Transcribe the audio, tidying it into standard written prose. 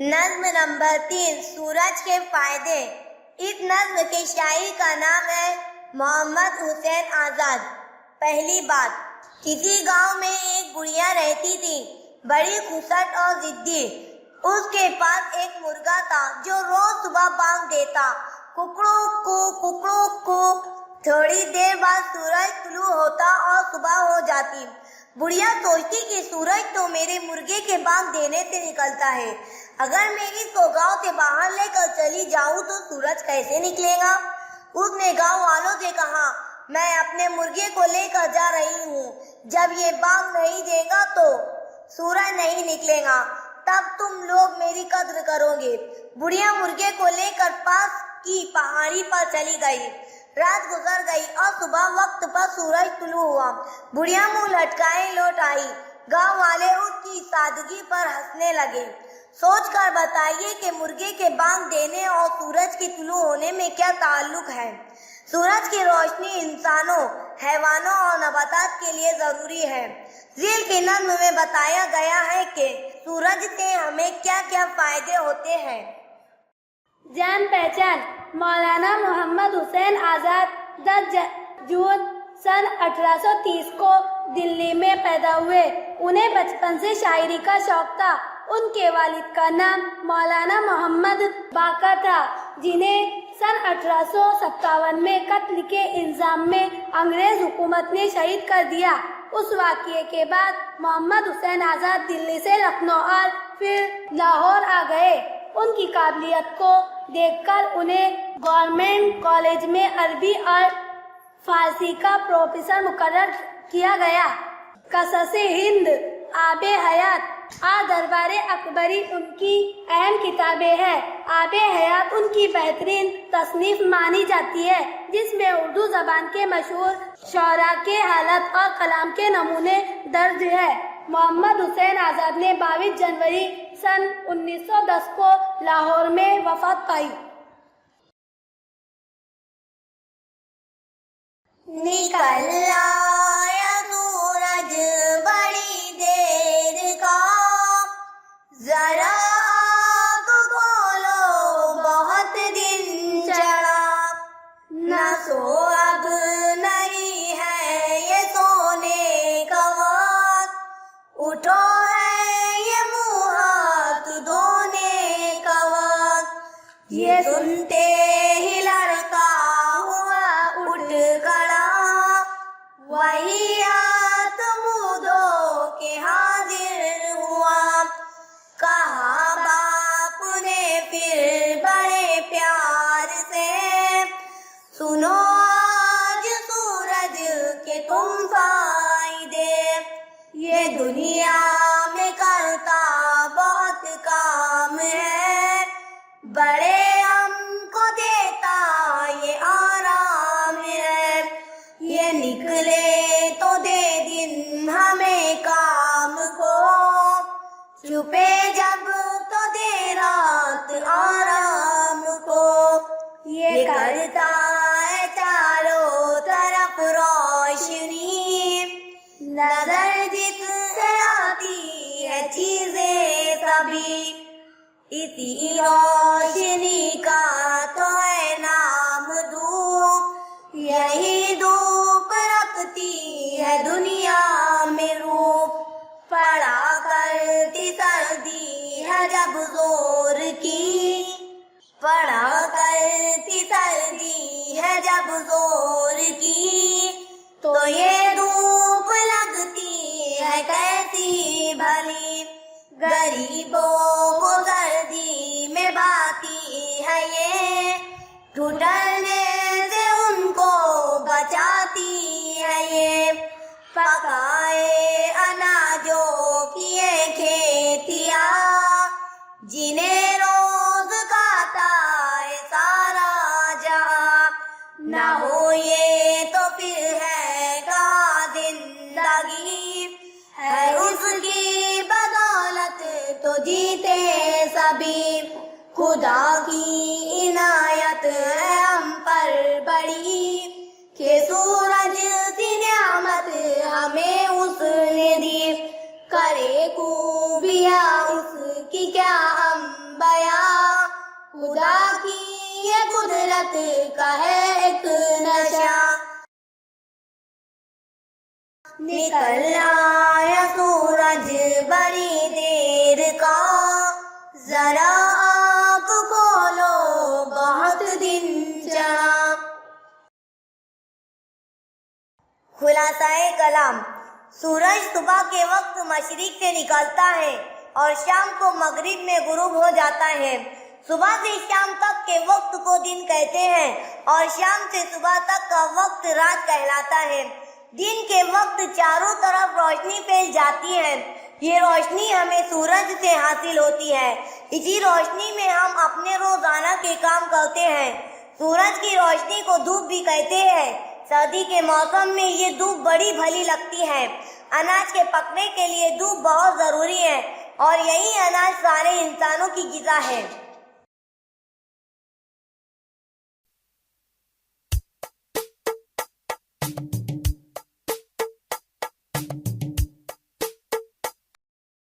नज्म नंबर 3, सूरज के फायदे। इस नज्म के शायर का नाम है मोहम्मद हुसैन आजाद। पहली बात, किसी गांव में एक बुढ़िया रहती थी, बड़ी खुसट और जिद्दी। उसके पास एक मुर्गा था जो रोज सुबह बांग देता, कुकड़ू कू कुकड़ू कू। थोड़ी देर बाद सूरज तुलू होता और सुबह हो जाती। बुढ़िया सोचती कि सूरज तो मेरे मुर्गे के बांग देने से निकलता है, अगर मैं इसको गांव से बाहर लेकर चली जाऊं तो सूरज कैसे निकलेगा। उसने गांव वालों से कहा, मैं अपने मुर्गे को लेकर जा रही हूँ, जब ये बांग नहीं देगा तो सूरज नहीं निकलेगा, तब तुम लोग मेरी कद्र करोगे। बुढ़िया मुर्गे को लेकर पास की पहाड़ी पर चली गई। रात गुजर गई और सुबह वक्त पर सूरज तुलू हुआ। बुढ़िया मुंह लटकाए लौट आई। गांव वाले उसकी सादगी पर हंसने लगे। सोचकर बताइए कि मुर्गे के बांग देने और सूरज के तुलू होने में क्या ताल्लुक है। सूरज की रोशनी इंसानों, हैवानों और नबातात के लिए जरूरी है। ज़ील की नज़्म में बताया गया है कि सूरज से हमें क्या क्या फायदे होते हैं। जान पहचान। मौलाना मोहम्मद हुसैन आजाद 10 जून सन 1830 को दिल्ली में पैदा हुए। उन्हें बचपन से शायरी का शौक था। उनके वालिद का नाम मौलाना मोहम्मद बाकर था, जिन्हें सन 1857 में कत्ल के इल्जाम में अंग्रेज हुकूमत ने शहीद कर दिया। उस वाक़ये के बाद मोहम्मद हुसैन आजाद दिल्ली से लखनऊ और फिर लाहौर आ गए। उनकी काबिलियत को देखकर उन्हें गवर्नमेंट कॉलेज में अरबी और फारसी का प्रोफेसर मुकर्रर किया गया। कससे हिंद, आबे हयात और दरबारे अकबरी उनकी अहम किताबें हैं। आबे हयात उनकी बेहतरीन तसनीफ मानी जाती है, जिसमें उर्दू जबान के मशहूर शौरा के हालत और कलाम के नमूने दर्ज है। मोहम्मद हुसैन आजाद ने 22 जनवरी सन 1910 को लाहौर में वफात पाई। निकल आया सूरज बड़ी देर का, जरा आँख खोलो बहुत दिन चढ़ा। न सो अब नहीं है ये सोने का वक्त, उठो है ये मुँह हाथ धोने का वक्त। ये सुनते ही लड़का हुआ उठ खड़ा, वही हाथ मुँह धो के हाजिर हुआ। कहा बाप ने फिर बड़े प्यार से, सुनो आज सूरज के तुम फायदे। ये दुनिया में करता बहुत काम है, बड़े हमको देता ये आराम है। ये निकले तो दे दिन हमें काम को, छुपे जब तो दे रात आराम को। ये करता है चारों तरफ रोशनी, नजर जिससे आती है चीजें सभी। इसी रोशनी का तो है नाम धूप, यही धूप रखती है दुनिया में रूप। पड़ा करती सर्दी है जब जोर की, पड़ा करती सर्दी है जब जोर की। तो ये धूप लगती है कैसी भली, गरीबों को सर्दी में बाती है ये। ठुठरने से उनको बचाती है ये। पकाए अनाजों की ये खेतियाँ, जिन्हें रोज खाता है सारा जहां। ना हो ये तो फिर है कहाँ जिंदगी, है उसकी बदौलत तो जीते सभी। खुदा की इनायत है हम पर बड़ी, कि सूरज की नियामत हमें उसने दी। करे खूबियाँ उसकी क्या हम बयां, खुदा की ये कुदरत का है एक नशा। निकल आया सूरज बड़ी देर का, जरा आँख खोलो बहुत दिन चढ़ा। खुलासाए कलाम। सूरज सुबह के वक्त मशरिक से निकलता है और शाम को मगरिब में गुरूब हो जाता है। सुबह से शाम तक के वक्त को दिन कहते हैं और शाम से सुबह तक का वक्त रात कहलाता है। दिन के वक्त चारों तरफ रोशनी फैल जाती है। ये रोशनी हमें सूरज से हासिल होती है। इसी रोशनी में हम अपने रोजाना के काम करते हैं। सूरज की रोशनी को धूप भी कहते हैं। सर्दी के मौसम में ये धूप बड़ी भली लगती है। अनाज के पकने के लिए धूप बहुत जरूरी है और यही अनाज सारे इंसानों की ग़िज़ा है।